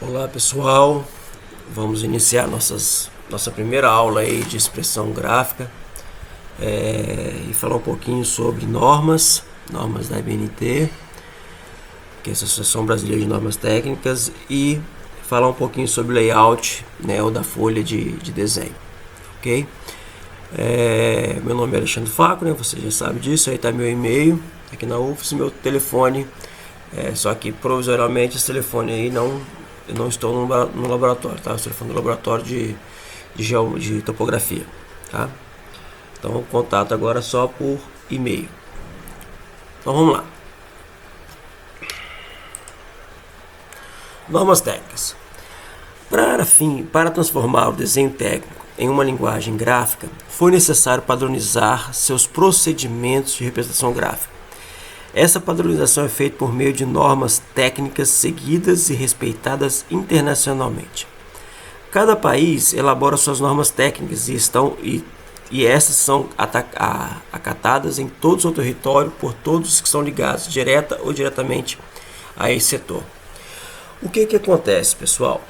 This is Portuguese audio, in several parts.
Olá pessoal, vamos iniciar nossa primeira aula aí de expressão gráfica e falar um pouquinho sobre normas da ABNT, que é a Associação Brasileira de Normas Técnicas, e falar um pouquinho sobre layout, né, ou da folha de desenho, ok? Meu nome é Alexandre Faco, né, você já sabe disso, aí está meu e-mail aqui na UFS, meu telefone, só que provisoriamente esse telefone aí eu não estou no laboratório, tá? Eu estou falando do laboratório de topografia, tá? Então o contato agora é só por e-mail. Então vamos lá. Normas técnicas. Para transformar o desenho técnico em uma linguagem gráfica, foi necessário padronizar seus procedimentos de representação gráfica. Essa padronização é feita por meio de normas técnicas seguidas e respeitadas internacionalmente. Cada país elabora suas normas técnicas e essas são acatadas em todo o seu território por todos que são ligados, direta ou diretamente, a esse setor. O que acontece, pessoal?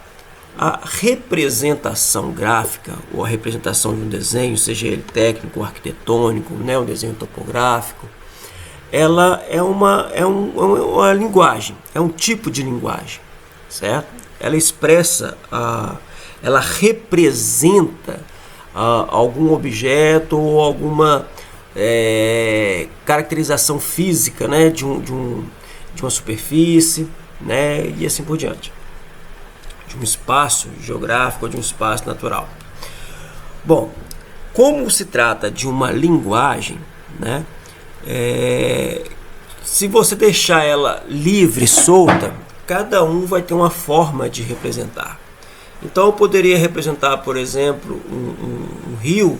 A representação gráfica, ou a representação de um desenho, seja ele técnico ou arquitetônico, né, um desenho topográfico, ela é uma linguagem, é um tipo de linguagem, certo? Ela expressa, ela representa algum objeto ou alguma caracterização física, né, de uma superfície, né, e assim por diante, de um espaço geográfico ou de um espaço natural. Bom, como se trata de uma linguagem, né, se você deixar ela livre, solta, cada um vai ter uma forma de representar. Então eu poderia representar, por exemplo, um rio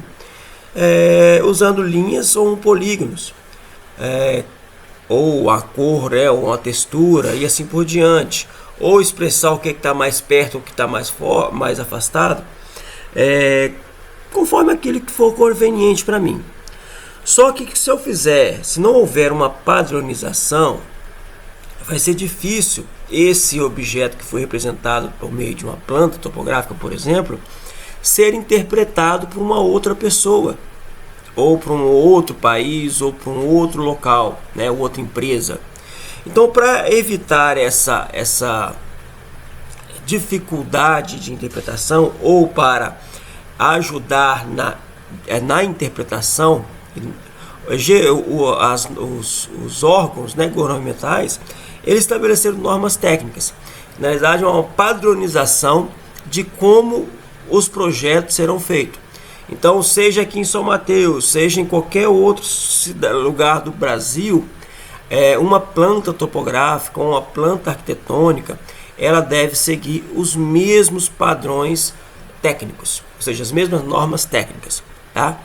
usando linhas ou polígonos, ou a cor, ou a textura e assim por diante, ou expressar o que está mais perto, o que está mais afastado, conforme aquilo que for conveniente para mim. Só que se não houver uma padronização, vai ser difícil esse objeto que foi representado por meio de uma planta topográfica, por exemplo, ser interpretado por uma outra pessoa, ou para um outro país, ou para um outro local, né, outra empresa. Então, para evitar essa dificuldade de interpretação, ou para ajudar na interpretação, os órgãos, né, governamentais, eles estabeleceram normas técnicas. Na verdade, é uma padronização de como os projetos serão feitos. Então, seja aqui em São Mateus, seja em qualquer outro lugar do Brasil, uma planta topográfica, uma planta arquitetônica, ela deve seguir os mesmos padrões técnicos, ou seja, as mesmas normas técnicas, tá?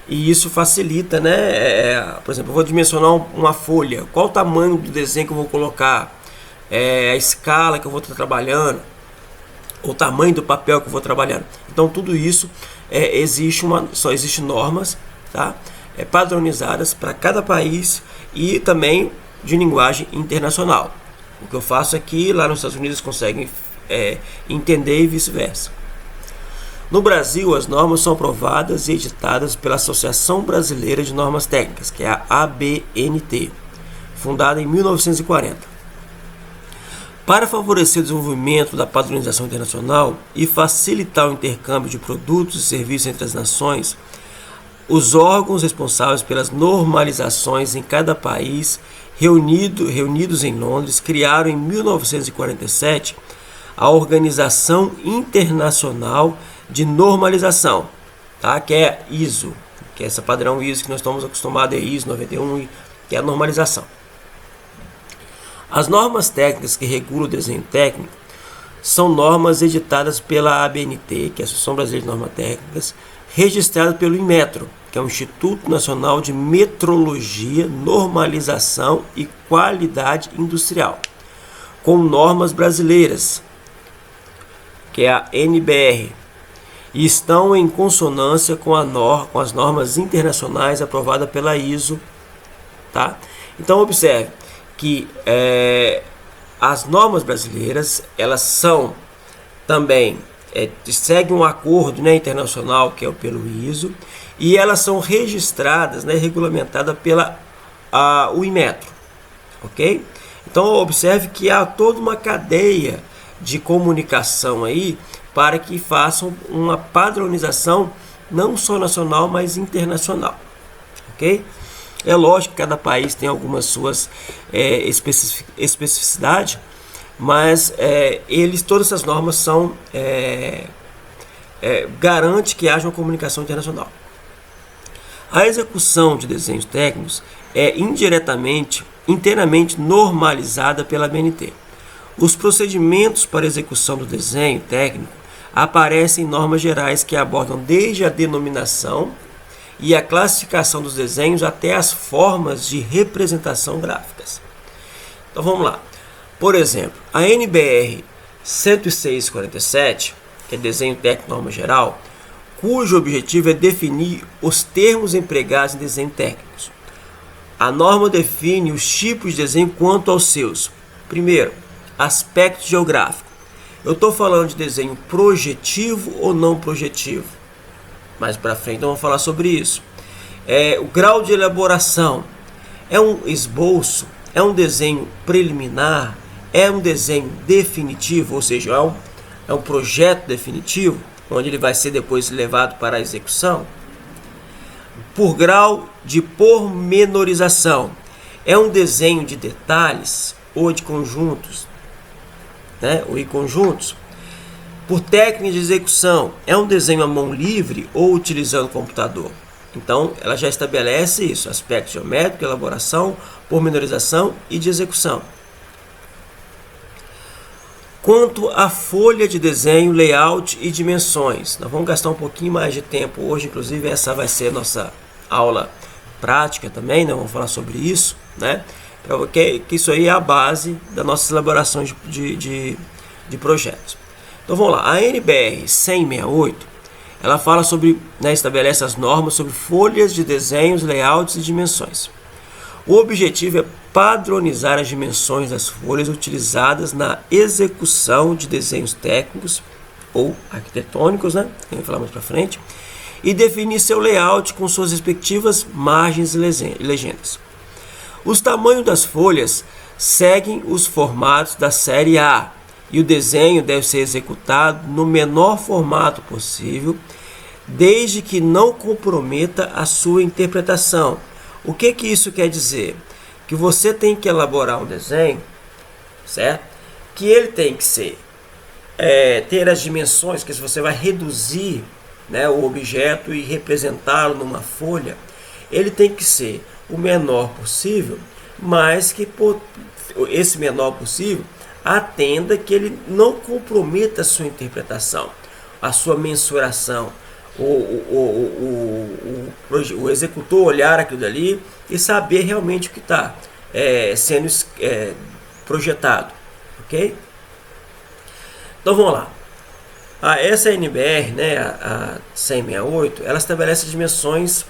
E isso facilita, né? Por exemplo, eu vou dimensionar uma folha. Qual o tamanho do desenho que eu vou colocar? A escala que eu vou estar trabalhando? O tamanho do papel que eu vou trabalhando? Então, tudo isso só existe normas, tá? Padronizadas para cada país e também de linguagem internacional. O que eu faço aqui, lá nos Estados Unidos, conseguem entender e vice-versa. No Brasil, as normas são aprovadas e editadas pela Associação Brasileira de Normas Técnicas, que é a ABNT, fundada em 1940. Para favorecer o desenvolvimento da padronização internacional e facilitar o intercâmbio de produtos e serviços entre as nações, os órgãos responsáveis pelas normalizações em cada país, reunidos em Londres, criaram em 1947 a Organização Internacional de Normalização, tá? Que é ISO, que é esse padrão ISO que nós estamos acostumados, ISO 91, que é a normalização. As normas técnicas que regulam o desenho técnico são normas editadas pela ABNT, que é a Associação Brasileira de Normas Técnicas, registradas pelo Inmetro, que é o Instituto Nacional de Metrologia, Normalização e Qualidade Industrial, com normas brasileiras, que é a NBR, e estão em consonância com as normas internacionais aprovadas pela ISO, tá? Então observe que as normas brasileiras, elas são também segue um acordo, né, internacional, que é pelo ISO, e elas são registradas, né, regulamentadas pela o Inmetro, ok? Então observe que há toda uma cadeia de comunicação aí para que façam uma padronização não só nacional, mas internacional, ok? É lógico que cada país tem algumas suas especificidades, mas todas essas normas são garante que haja uma comunicação internacional. A execução de desenhos técnicos é inteiramente normalizada pela ABNT. Os procedimentos para execução do desenho técnico aparecem em normas gerais que abordam desde a denominação e a classificação dos desenhos até as formas de representação gráficas. Então vamos lá. Por exemplo, a NBR 106/47, que é desenho técnico norma geral, cujo objetivo é definir os termos empregados em desenho técnicos. A norma define os tipos de desenho quanto aos seus. Primeiro, aspecto geográfico. Eu estou falando de desenho projetivo ou não projetivo. Mais para frente vamos falar sobre isso. O grau de elaboração. É um esboço? É um desenho preliminar? É um desenho definitivo? Ou seja, é um projeto definitivo, onde ele vai ser depois levado para a execução? Por grau de pormenorização. É um desenho de detalhes ou de conjuntos, né? Ou em conjuntos. Por técnica de execução, é um desenho à mão livre ou utilizando computador? Então, ela já estabelece isso: aspecto geométrico, elaboração, pormenorização e de execução. Quanto à folha de desenho, layout e dimensões, nós vamos gastar um pouquinho mais de tempo hoje, inclusive essa vai ser a nossa aula prática também, né? Vamos falar sobre isso, né? Que isso aí é a base das nossas elaborações de projetos. Então vamos lá, a NBR 100/68, ela fala sobre, né, estabelece as normas sobre folhas de desenhos, layouts e dimensões. O objetivo é padronizar as dimensões das folhas utilizadas na execução de desenhos técnicos ou arquitetônicos, né? Vamos falar mais para frente, e definir seu layout com suas respectivas margens e legendas. Os tamanhos das folhas seguem os formatos da série A, e o desenho deve ser executado no menor formato possível, desde que não comprometa a sua interpretação. O que isso quer dizer? Que você tem que elaborar um desenho, certo? Que ele tem que ser ter as dimensões, que você vai reduzir, né, o objeto e representá-lo numa folha, ele tem que ser o menor possível, mas que esse menor possível atenda que ele não comprometa a sua interpretação, a sua mensuração. O executor olhar aquilo dali e saber realmente o que está sendo projetado, ok? Então vamos lá. Essa NBR, né, a 100/68, ela estabelece dimensões.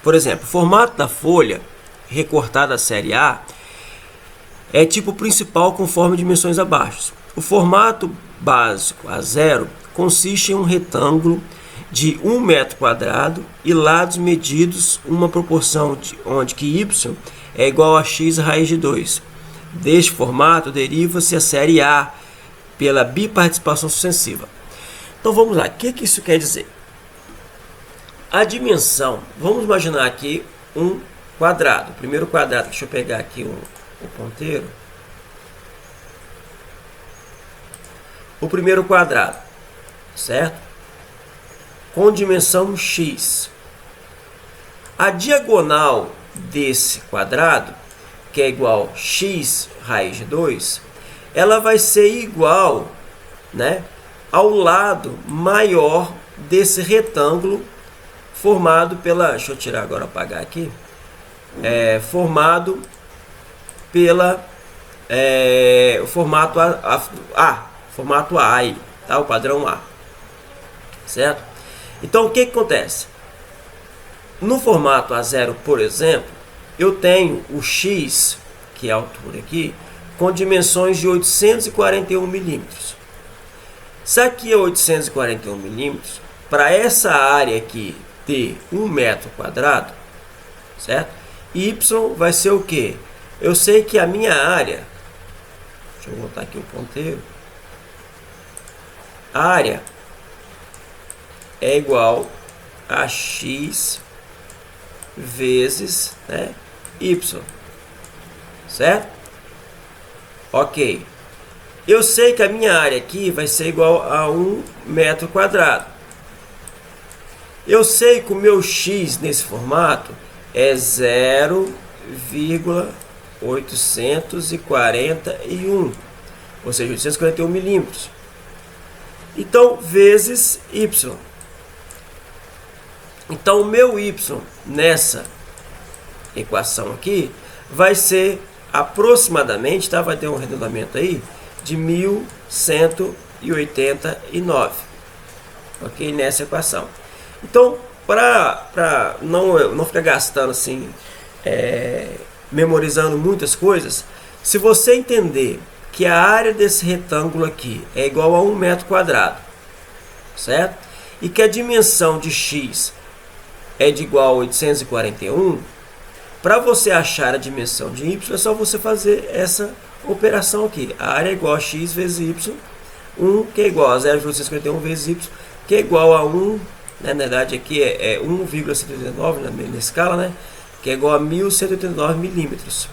Por exemplo, o formato da folha recortada da série A é tipo principal conforme dimensões abaixo. O formato básico A0 consiste em um retângulo de 1 metro quadrado e lados medidos uma proporção onde que y é igual a x raiz de 2. Deste formato deriva-se a série A pela biparticipação sucessiva. Então vamos lá, o que isso quer dizer? A dimensão, vamos imaginar aqui um quadrado. O primeiro quadrado, deixa eu pegar aqui o ponteiro. O primeiro quadrado, certo? Com dimensão x. A diagonal desse quadrado, que é igual a x raiz de 2, ela vai ser igual, né, ao lado maior desse retângulo formado pela, deixa eu tirar agora, apagar aqui, formado pela o formato formato A aí, tá? O padrão A, certo? Então o que acontece? No formato A0, por exemplo, eu tenho o x, que é a altura aqui, com dimensões de 841 milímetros. Se aqui é 841 milímetros, para essa área aqui ter 1 metro quadrado, certo? Y vai ser o quê? Eu sei que a minha área, deixa eu botar aqui o ponteiro, a área é igual a x vezes, né, y, certo? Ok. Eu sei que a minha área aqui vai ser igual a 1 metro quadrado. Eu sei que o meu x nesse formato é 0,841, ou seja, 841 milímetros. Então, vezes y. Então, o meu y nessa equação aqui vai ser aproximadamente, tá? Vai ter um arredondamento aí de 1189, ok? Nessa equação. Então, para não ficar gastando assim, memorizando muitas coisas, se você entender que a área desse retângulo aqui é igual a 1 metro quadrado, certo? E que a dimensão de x é de igual a 841, para você achar a dimensão de y, é só você fazer essa operação aqui. A área é igual a x vezes y, 1 que é igual a 0,841 vezes y, que é igual a 1, né? Na verdade aqui é 1,189 na escala, né? Que é igual a 1189 milímetros,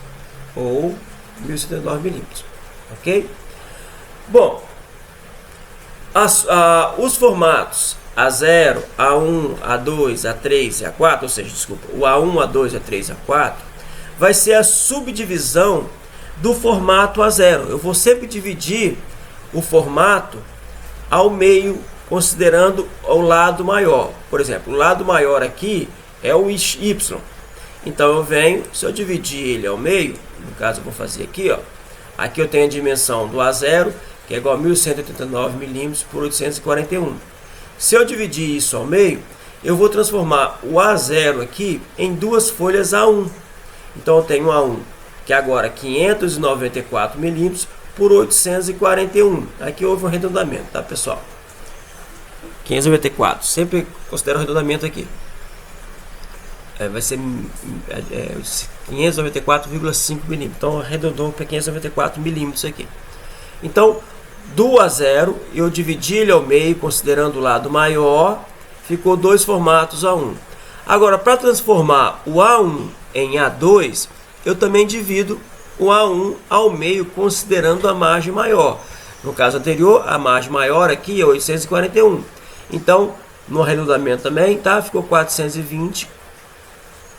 ou 1189 milímetros, ok? Bom, os formatos A0, A1, A2, A3 e A4, ou seja, desculpa, o A1, A2, A3 e A4, vai ser a subdivisão do formato A0. Eu vou sempre dividir o formato ao meio, considerando o lado maior. Por exemplo, o lado maior aqui é o Y. Então eu venho, se eu dividir ele ao meio, no caso eu vou fazer aqui, ó, aqui eu tenho a dimensão do A0, que é igual a 1189 milímetros por 841. Se eu dividir isso ao meio, eu vou transformar o A0 aqui em duas folhas A1. Então eu tenho A1, que é agora 594 milímetros por 841. Aqui houve um arredondamento, tá, pessoal? 594, sempre considero arredondamento aqui. Vai ser 594,5 milímetros. Então arredondou para 594 milímetros aqui. Então, do A0, eu dividi ele ao meio, considerando o lado maior, ficou dois formatos A1. Agora, para transformar o A1 em A2, eu também divido o A1 ao meio, considerando a margem maior. No caso anterior, a margem maior aqui é 841. Então, no arredondamento também, tá? Ficou 420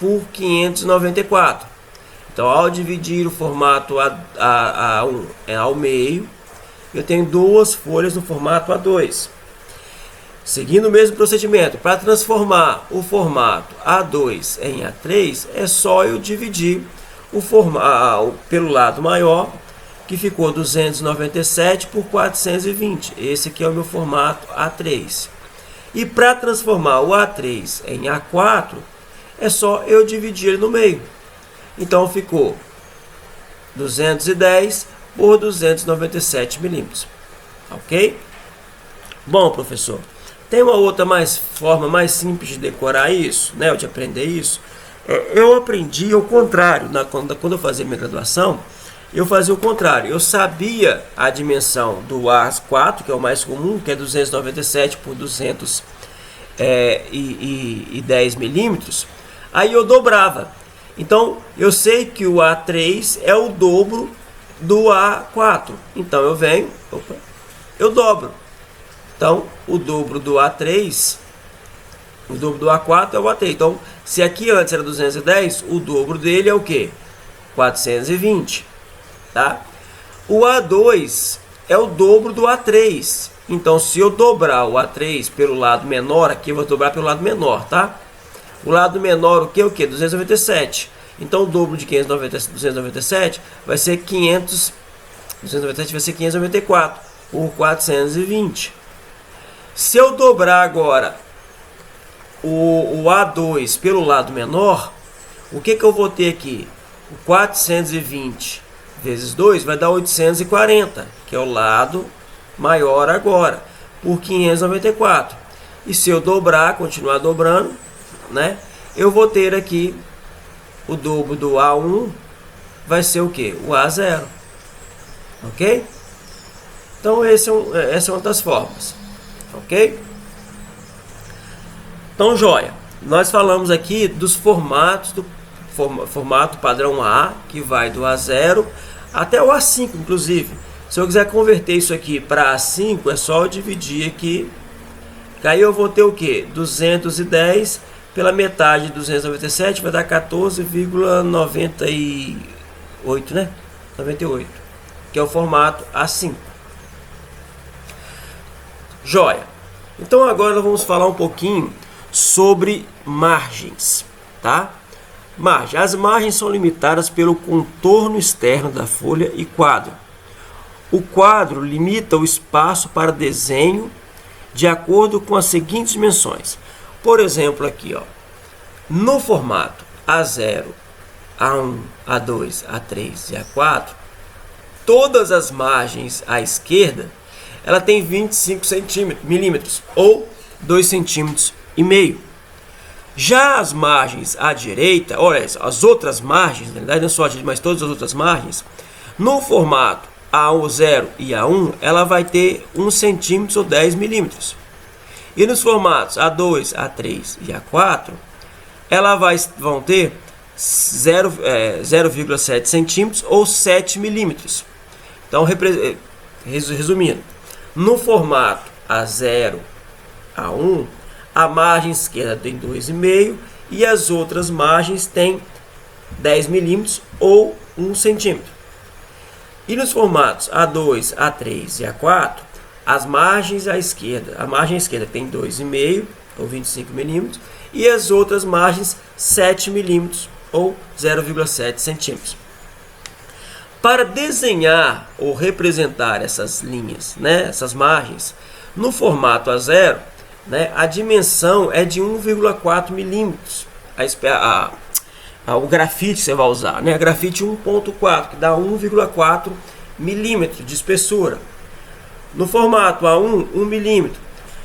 por 594. Então, ao dividir o formato A1 ao meio, eu tenho duas folhas no formato A2. Seguindo o mesmo procedimento, para transformar o formato A2 em A3, é só eu dividir o formato pelo lado maior, que ficou 297 por 420. Esse aqui é o meu formato A3. E para transformar o A3 em A4, é só eu dividir ele no meio. Então ficou 210 por 297 milímetros. Ok? Bom, professor, tem uma outra forma mais simples de decorar isso, né? De aprender isso. Eu aprendi ao contrário. Quando eu fazia minha graduação, eu fazia o contrário. Eu sabia a dimensão do A4, que é o mais comum, que é 297 por 210 milímetros. Aí eu dobrava. Então, eu sei que o A3 é o dobro do A4. Então, eu venho, eu dobro. Então, o dobro do A3, o dobro do A4 é o A3. Então, se aqui antes era 210, o dobro dele é o quê? 420. Tá? O A2 é o dobro do A3. Então, se eu dobrar o A3 pelo lado menor, aqui eu vou dobrar pelo lado menor, tá? O lado menor, o que é o quê? 297. Então, o dobro de 297 vai ser 297 vai ser 594 por 420. Se eu dobrar agora o A2 pelo lado menor, o que eu vou ter aqui? O 420 vezes 2 vai dar 840, que é o lado maior agora. por 594. E se eu dobrar, continuar dobrando, né, eu vou ter aqui o dobro do A1 vai ser o que? O A0. Ok? Então essa é uma das formas. Ok? Então, joia. Nós falamos aqui dos formatos do formato padrão A, que vai do A0 até o A5, inclusive. Se eu quiser converter isso aqui para A5, é só eu dividir aqui. Aí eu vou ter o que? 210 pela metade de 297 vai dar 14,98, né? 98, que é o formato A5. Joia. Então agora nós vamos falar um pouquinho sobre margens, tá? As margens são limitadas pelo contorno externo da folha e quadro. O quadro limita o espaço para desenho de acordo com as seguintes dimensões. Por exemplo, aqui, ó, no formato A0, A1, A2, A3 e A4, todas as margens à esquerda, ela tem 25 milímetros ou 2,5 cm. Já as margens à direita, olha, as outras margens, na verdade não só a direita, mas todas as outras margens, no formato A0 e A1, ela vai ter 1 cm ou 10 milímetros. E nos formatos A2, A3 e A4, vão ter 0,7 centímetros ou 7 milímetros. Então, resumindo, no formato A0, A1, a margem esquerda tem 2,5 e as outras margens têm 10 milímetros ou 1 centímetro. E nos formatos A2, A3 e A4, as margens à esquerda, a margem esquerda tem 2,5 ou 25 milímetros e as outras margens 7 milímetros ou 0,7 centímetros. Para desenhar ou representar essas linhas, né, essas margens, no formato A0, né, a dimensão é de 1,4 milímetros. O grafite você vai usar, né, grafite 1.4, que dá 1,4 milímetros de espessura. No formato A1, 1 milímetro.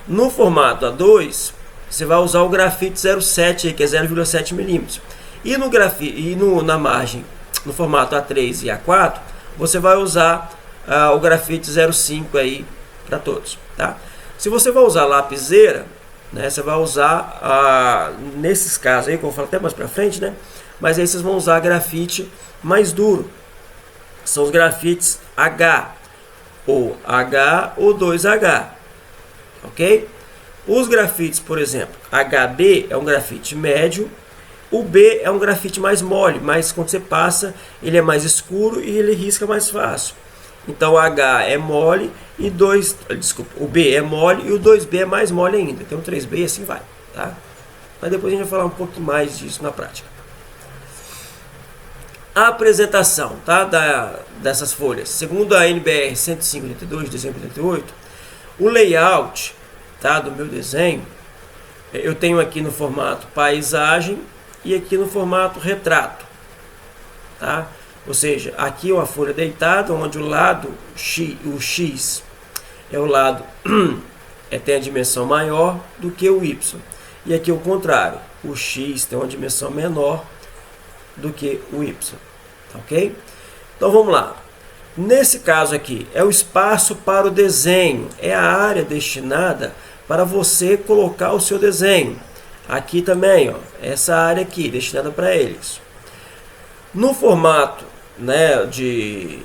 No formato A2, você vai usar o grafite 0,7, que é 0,7 milímetros. E na margem, no formato A3 e A4, você vai usar o grafite 0,5 aí para todos, tá? Se você vai usar lapiseira, né, você vai usar, nesses casos aí, como eu falo até mais para frente, né, mas aí vocês vão usar grafite mais duro. São os grafites H, ou 2H, ok? Os grafites, por exemplo, HB é um grafite médio, o B é um grafite mais mole, mas quando você passa, ele é mais escuro e ele risca mais fácil. Então o H é mole e o B é mole e o 2B é mais mole ainda. Tem um 3B e assim vai, tá? Mas depois a gente vai falar um pouco mais disso na prática. A apresentação, tá, dessas folhas, segundo a NBR 105/82 de dezembro de 88, o layout, tá, do meu desenho, eu tenho aqui no formato paisagem e aqui no formato retrato, tá? Ou seja, aqui é uma folha deitada, onde o lado o X é o lado tem a dimensão maior do que o Y. E aqui é o contrário, o X tem uma dimensão menor do que o Y. Ok? Então vamos lá. Nesse caso aqui, é o espaço para o desenho, é a área destinada para você colocar o seu desenho. Aqui também, ó, essa área aqui, destinada para eles. No formato, né, de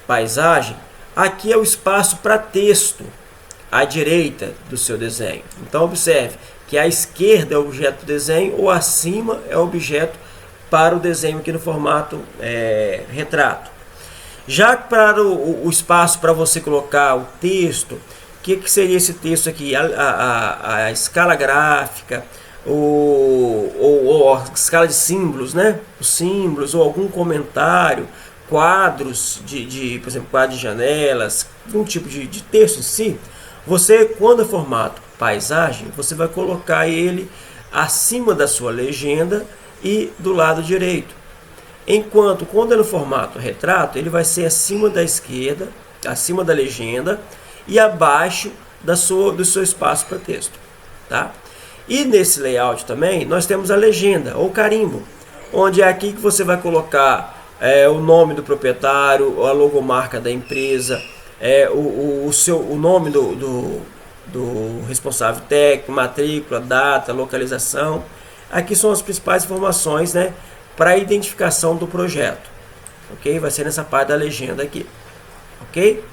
paisagem, aqui é o espaço para texto, à direita do seu desenho. Então observe que à esquerda é o objeto do desenho, ou acima é o objeto para o desenho aqui no formato retrato. Já para o espaço para você colocar o texto, o que seria esse texto aqui? A escala gráfica, ou a escala de símbolos, né? Os símbolos, ou algum comentário, quadros, por exemplo, quadros de janelas, algum tipo de texto em si. Você, quando é formato paisagem, você vai colocar ele acima da sua legenda e do lado direito. Enquanto, quando é no formato retrato, ele vai ser acima da esquerda, acima da legenda e abaixo do seu espaço para texto, tá? E nesse layout também nós temos a legenda ou carimbo, onde é aqui que você vai colocar o nome do proprietário, a logomarca da empresa, o nome do responsável técnico, matrícula, data, localização. Aqui são as principais informações, né, para a identificação do projeto. Ok? Vai ser nessa parte da legenda aqui. Ok?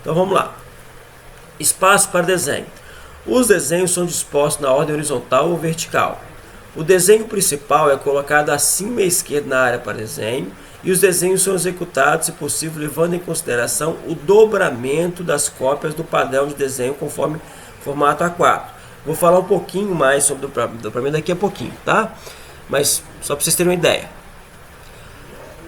Então vamos lá. Espaço para desenho. Os desenhos são dispostos na ordem horizontal ou vertical. O desenho principal é colocado acima e à esquerda na área para desenho, e os desenhos são executados, se possível, levando em consideração o dobramento das cópias do padrão de desenho conforme formato A4. Vou falar um pouquinho mais sobre o dobramento daqui a pouquinho, tá? Mas só para vocês terem uma ideia.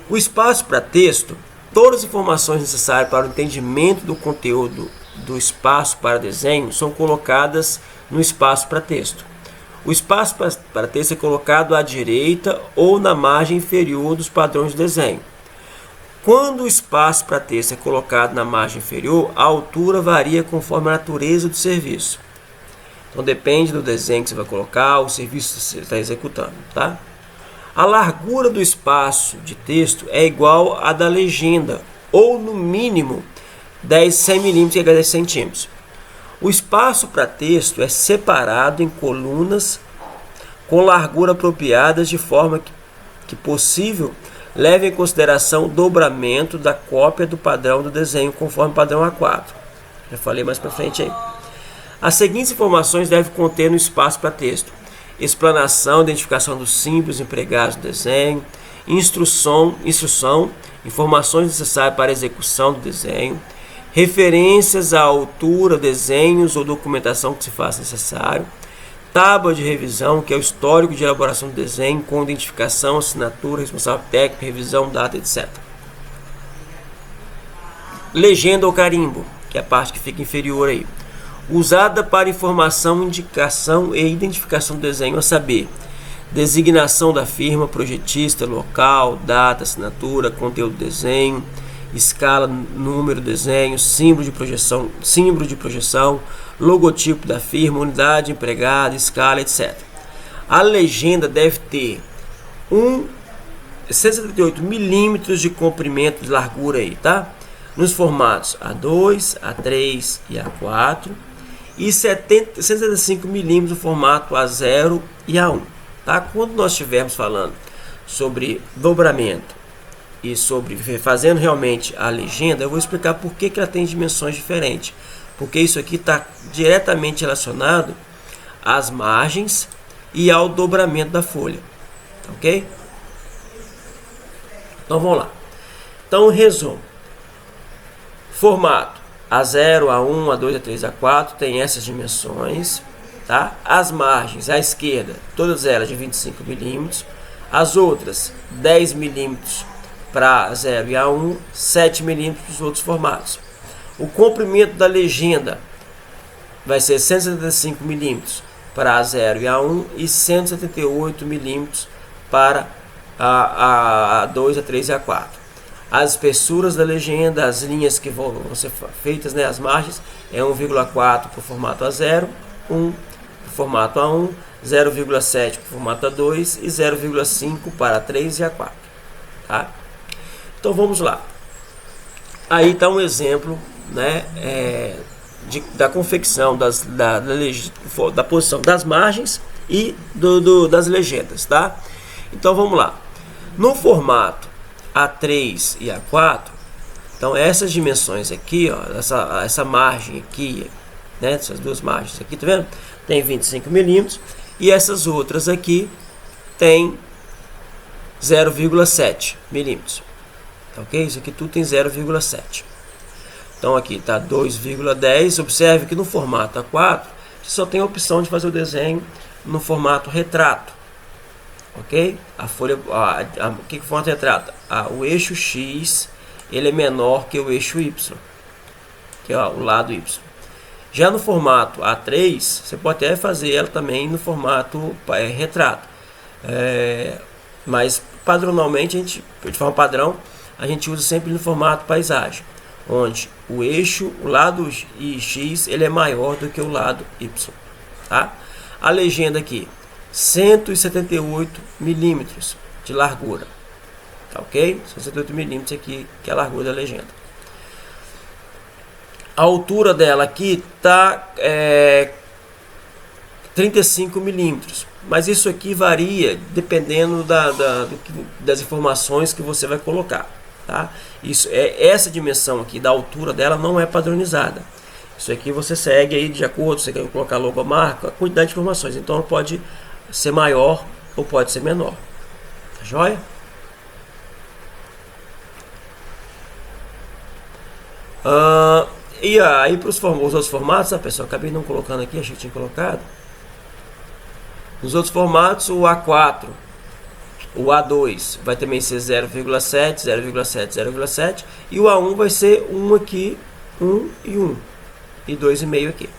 O espaço para texto, todas as informações necessárias para o entendimento do conteúdo do espaço para desenho são colocadas no espaço para texto. O espaço para texto é colocado à direita ou na margem inferior dos padrões de desenho. Quando o espaço para texto é colocado na margem inferior, a altura varia conforme a natureza do serviço. Então depende do desenho que você vai colocar, o serviço que você está executando, tá? A largura do espaço de texto é igual à da legenda, ou no mínimo 100 mm e 10 centímetros. O espaço para texto é separado em colunas com largura apropriadas de forma que possível leve em consideração o dobramento da cópia do padrão do desenho conforme padrão A4. Já falei mais para frente aí. As seguintes informações devem conter no espaço para texto: explanação, identificação dos símbolos empregados no desenho, instrução, informações necessárias para a execução do desenho, referências à altura, desenhos ou documentação que se faça necessário, tábua de revisão, que é o histórico de elaboração do desenho, com identificação, assinatura, responsável técnico, revisão, data, etc. Legenda ou carimbo, que é a parte que fica inferior aí, usada para informação, indicação e identificação do desenho, a saber, designação da firma, projetista, local, data, assinatura, conteúdo do desenho, escala, número, desenho, símbolo de projeção, logotipo da firma, unidade empregada, escala, etc. A legenda deve ter 178 milímetros de comprimento de largura aí, tá? Nos formatos A2, A3 e A4 e 175 milímetros no formato A0 e A1, tá? Quando nós estivermos falando sobre dobramento e sobre fazendo realmente a legenda, eu vou explicar por que ela tem dimensões diferentes, porque isso aqui está diretamente relacionado às margens e ao dobramento da folha, ok? Então vamos lá. Então resumo: formato A0, A1, A2, A3, A4 tem essas dimensões, tá? As margens à esquerda, todas elas de 25 milímetros, as outras 10 milímetros para A0 e A1, 7 milímetros para os outros formatos. O comprimento da legenda vai ser 175 milímetros para A0 e A1 e 178 milímetros para a A2, A3 e A4. As espessuras da legenda, as linhas que vão ser feitas, né, as margens, é 1,4 para o formato A0, 1 para o formato A1, 0,7 para o formato A2 e 0,5 para A3 e A4. Tá? Então vamos lá. Aí está um exemplo, né, da confecção da posição das margens e das legendas, tá? Então vamos lá. No formato A3 e A4, então essas dimensões aqui, ó, essa margem aqui, né, essas duas margens aqui, tá vendo? Tem 25 milímetros e essas outras aqui tem 0,7 milímetros. Ok? Isso aqui tudo tem 0,7. Então aqui está 2,10. Observe que no formato A4 você só tem a opção de fazer o desenho no formato retrato. Ok? A folha, o que é o formato retrato? O eixo X ele é menor que o eixo Y, que é o lado Y. Já no formato A3 você pode até fazer ela também no formato retrato, mas padronalmente de forma padrão a gente usa sempre no formato paisagem. onde o eixo, o lado X, ele é maior do que o lado Y, tá? A legenda aqui, 178 milímetros de largura, tá ok? 178 milímetros aqui, que é a largura da legenda. A altura dela aqui tá 35 milímetros, mas isso aqui varia dependendo das informações que você vai colocar, tá? Essa dimensão aqui da altura dela não é padronizada. Isso aqui você segue aí de acordo, você quer colocar logomarca, a quantidade de informações. Então ela pode ser maior ou pode ser menor. Tá joia? E aí para os outros formatos, pessoal, acabei não colocando aqui, achei que tinha colocado. Nos outros formatos, o A4, o A2 vai também ser 0,7, 0,7, 0,7. E o A1 vai ser 1 aqui, 1 e 1. E 2,5 aqui,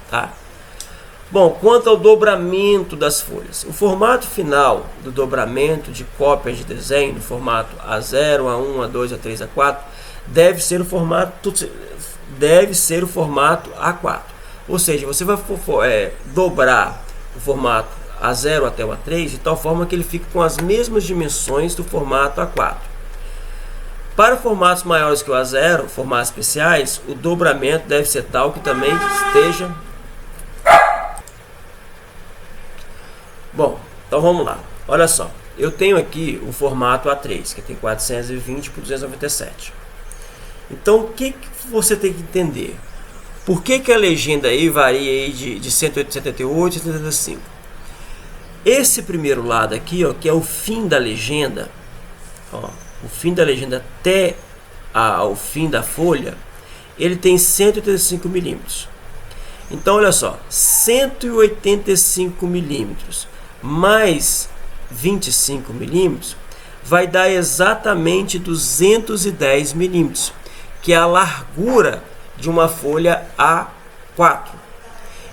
tá? Bom, quanto ao dobramento das folhas, o formato final do dobramento de cópias de desenho, no formato A0, A1, A2, A3, A4, deve ser o formato A4. Ou seja, você vai dobrar o formato A0 até o A3 de tal forma que ele fique com as mesmas dimensões do formato A4. Para formatos maiores que o A0, formatos especiais, o dobramento deve ser tal que também esteja... Bom, então vamos lá. Olha só, eu tenho aqui o formato A3, que tem 420 por 297. Então, o que você tem que entender? Por que a legenda aí varia aí de 178 a 175? Esse primeiro lado aqui, ó, que é o fim da legenda, ó, o fim da legenda até o fim da folha, ele tem 185 milímetros. Então, olha só, 185 milímetros mais 25 milímetros vai dar exatamente 210 milímetros, que é a largura de uma folha A4.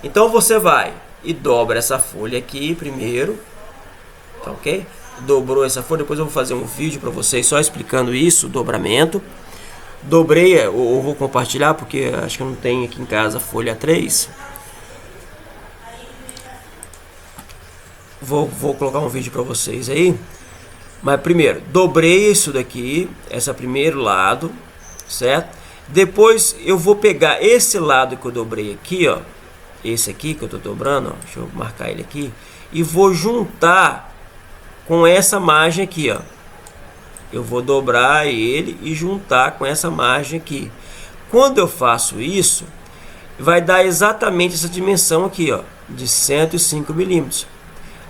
Então, você vai e dobra essa folha aqui primeiro, tá ok? Dobrou essa folha, depois eu vou fazer um vídeo para vocês só explicando isso, o dobramento. Dobrei, eu vou compartilhar porque acho que eu não tenho aqui em casa folha 3. Vou colocar um vídeo para vocês aí. Mas primeiro, dobrei isso daqui, esse primeiro lado, certo? Depois eu vou pegar esse lado que eu dobrei aqui, ó, esse aqui que eu tô dobrando, ó, deixa eu marcar ele aqui, e vou juntar com essa margem aqui, ó. Eu vou dobrar ele e juntar com essa margem aqui. Quando eu faço isso, vai dar exatamente essa dimensão aqui, ó, de 105 milímetros.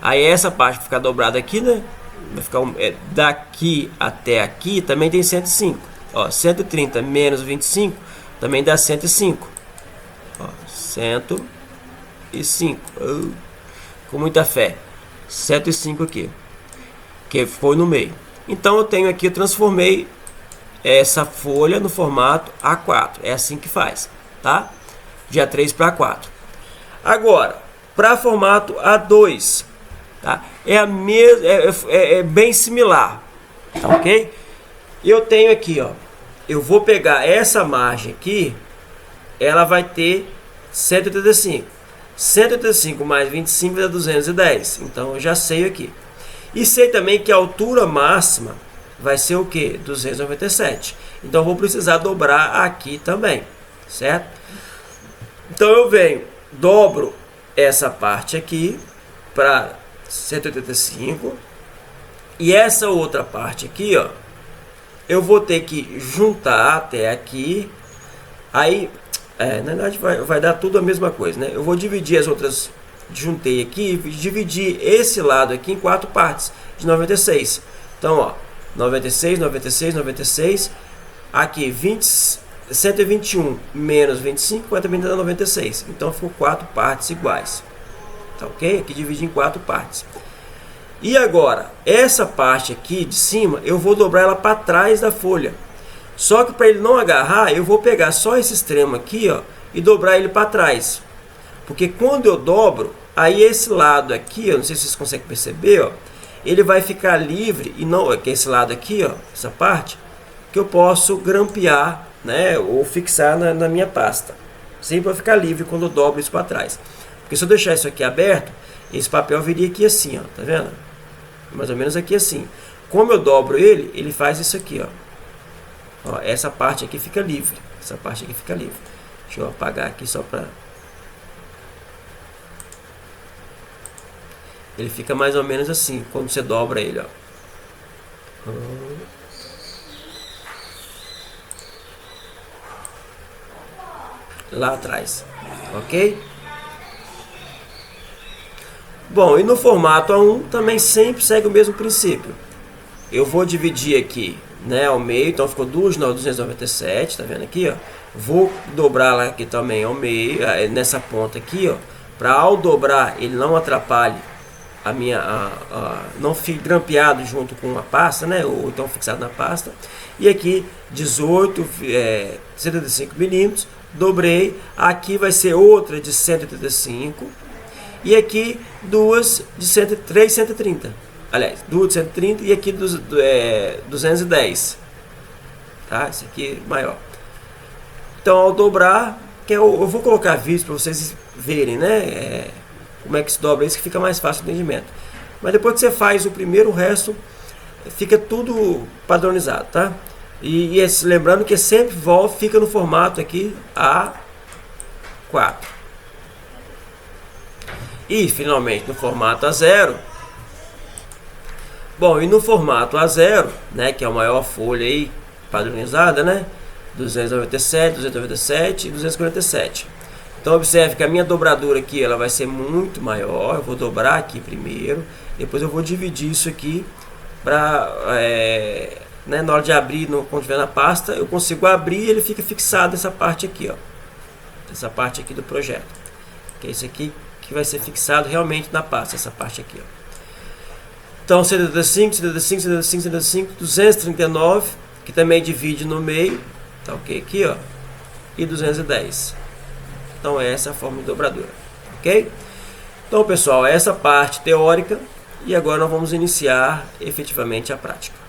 Aí essa parte vai ficar dobrada aqui, né? Vai ficar daqui até aqui também tem 105. Ó, 130 menos 25 também dá 105. Ó, 105. Com muita fé. 105 aqui. Que foi no meio. Então eu tenho aqui, eu transformei essa folha no formato A4. É assim que faz, tá? De A3 para A4. Agora, para formato A2, tá? É bem similar, tá ok? Eu tenho aqui, ó, eu vou pegar essa margem aqui, ela vai ter 185. 185 mais 25 dá 210. Então eu já sei aqui. E sei também que a altura máxima vai ser o que? 297. Então eu vou precisar dobrar aqui também, certo? Então eu venho, dobro essa parte aqui para 185. E essa outra parte aqui, ó, eu vou ter que juntar até aqui. Aí, na verdade vai dar tudo a mesma coisa, né? Eu vou dividir as outras... Juntei aqui e dividi esse lado aqui em 4 partes de 96. Então, ó, 96, 96, 96. Aqui, 121 menos 25 vai também dar 96. Então, ficou 4 partes iguais. Tá ok? Aqui dividi em 4 partes. E agora, essa parte aqui de cima, eu vou dobrar ela para trás da folha. Só que para ele não agarrar, eu vou pegar só esse extremo aqui, ó, e dobrar ele para trás. Porque quando eu dobro, aí esse lado aqui, eu não sei se vocês conseguem perceber, ó, ele vai ficar livre, e não, que esse lado aqui, ó, essa parte, que eu posso grampear né, ou fixar na minha pasta. Sempre vai ficar livre quando eu dobro isso para trás. Porque se eu deixar isso aqui aberto, esse papel viria aqui assim, ó, tá vendo? Mais ou menos aqui assim. Como eu dobro ele, ele faz isso aqui, ó. Ó, essa parte aqui fica livre. Essa parte aqui fica livre. Deixa eu apagar aqui só para... Ele fica mais ou menos assim, quando você dobra ele, ó. Lá atrás, ok? Bom, e no formato A1 também sempre segue o mesmo princípio. Eu vou dividir aqui, né, ao meio, então ficou 297, tá vendo aqui, ó? Vou dobrar lá aqui também ao meio, nessa ponta aqui, ó, para ao dobrar ele não atrapalhe a minha, não fique grampeado junto com a pasta, né, ou então fixado na pasta. E aqui 18, 185 milímetros, dobrei. Aqui vai ser outra de 185 e aqui duas de 103, 130. Aliás, duas de 130 e aqui 210. Tá? Esse aqui é maior. Então, ao dobrar, eu vou colocar vídeos para vocês verem, né? Como é que se dobra isso, que fica mais fácil o entendimento. Mas depois que você faz o primeiro, o resto fica tudo padronizado, tá? E lembrando que sempre fica no formato aqui A4. E finalmente no formato A0. Bom, e no formato A0, né, que é a maior folha aí padronizada, né? 297, 297 e 247. Então observe que a minha dobradura aqui ela vai ser muito maior. Eu vou dobrar aqui primeiro, depois eu vou dividir isso aqui para né, na hora de abrir, quando estiver na pasta, eu consigo abrir e ele fica fixado essa parte aqui, ó, essa parte aqui do projeto, que é isso aqui que vai ser fixado realmente na pasta, essa parte aqui, ó. Então 175, 175, 175, 175, 239, que também divide no meio, tá ok aqui, ó, e 210. Então essa é a forma de dobradura, ok? Então pessoal, essa parte teórica, e agora nós vamos iniciar efetivamente a prática.